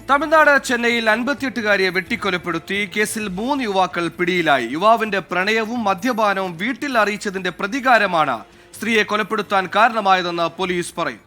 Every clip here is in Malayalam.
തമിഴ്നാട് ചെന്നൈയിൽ 58-കാരിയെ വെട്ടിക്കൊലപ്പെടുത്തി. കേസിൽ 3 യുവാക്കൾ പിടിയിലായി. യുവാവിന്റെ പ്രണയവും മദ്യപാനവും വീട്ടിൽ അറിയിച്ചതിന്റെ പ്രതികാരമാണ് സ്ത്രീയെ കൊലപ്പെടുത്താൻ കാരണമായതെന്ന് പോലീസ് പറയും.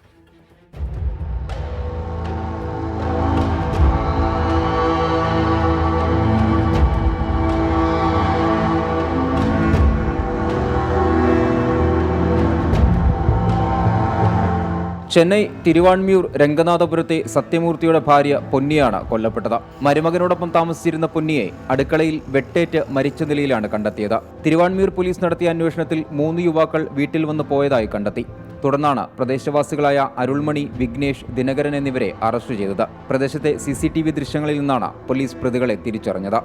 ചെന്നൈ തിരുവാൺമിയൂർ രംഗനാഥപുരത്തെ സത്യമൂർത്തിയുടെ ഭാര്യ പൊന്നിയാണ് കൊല്ലപ്പെട്ടത്. മരുമകനോടൊപ്പം താമസിച്ചിരുന്ന പൊന്നിയെ അടുക്കളയിൽ വെട്ടേറ്റ് മരിച്ച നിലയിലാണ് കണ്ടെത്തിയത്. തിരുവാൺമിയൂർ പോലീസ് നടത്തിയ അന്വേഷണത്തിൽ 3 യുവാക്കൾ വീട്ടിൽ വന്ന് പോയതായി കണ്ടെത്തി. തുടർന്നാണ് പ്രദേശവാസികളായ അരുൾമണി, വിഘ്നേഷ്, ദിനകരൻ എന്നിവരെ അറസ്റ്റ് ചെയ്തത്. പ്രദേശത്തെ CCTV ദൃശ്യങ്ങളിൽ നിന്നാണ് പോലീസ് പ്രതികളെ തിരിച്ചറിഞ്ഞത്.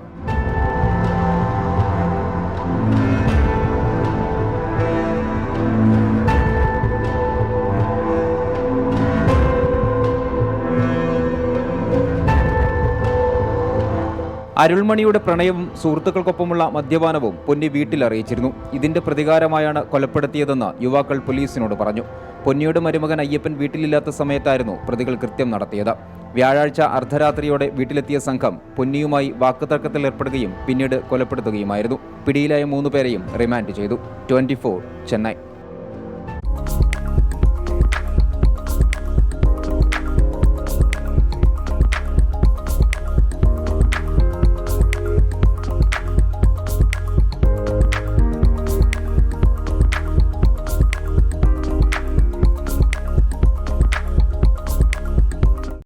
അരുൾമണിയുടെ പ്രണയവും സുഹൃത്തുക്കൾക്കൊപ്പമുള്ള മദ്യപാനവും പൊന്നി വീട്ടിൽ അറിയിച്ചിരുന്നു. ഇതിന്റെ പ്രതികാരമായാണ് കൊലപ്പെടുത്തിയതെന്ന് യുവാക്കൾ പോലീസിനോട് പറഞ്ഞു. പൊന്നിയുടെ മരുമകൻ അയ്യപ്പൻ വീട്ടിലില്ലാത്ത സമയത്തായിരുന്നു പ്രതികൾ കൃത്യം നടത്തിയത്. വ്യാഴാഴ്ച അർദ്ധരാത്രിയോടെ വീട്ടിലെത്തിയ സംഘം പൊന്നിയുമായി വാക്കുതർക്കത്തിൽ ഏർപ്പെടുകയും പിന്നീട് കൊലപ്പെടുത്തുകയുമായിരുന്നു. പിടിയിലായ 3 പേരെയും റിമാൻഡ് ചെയ്തു. 24 ചെന്നൈ.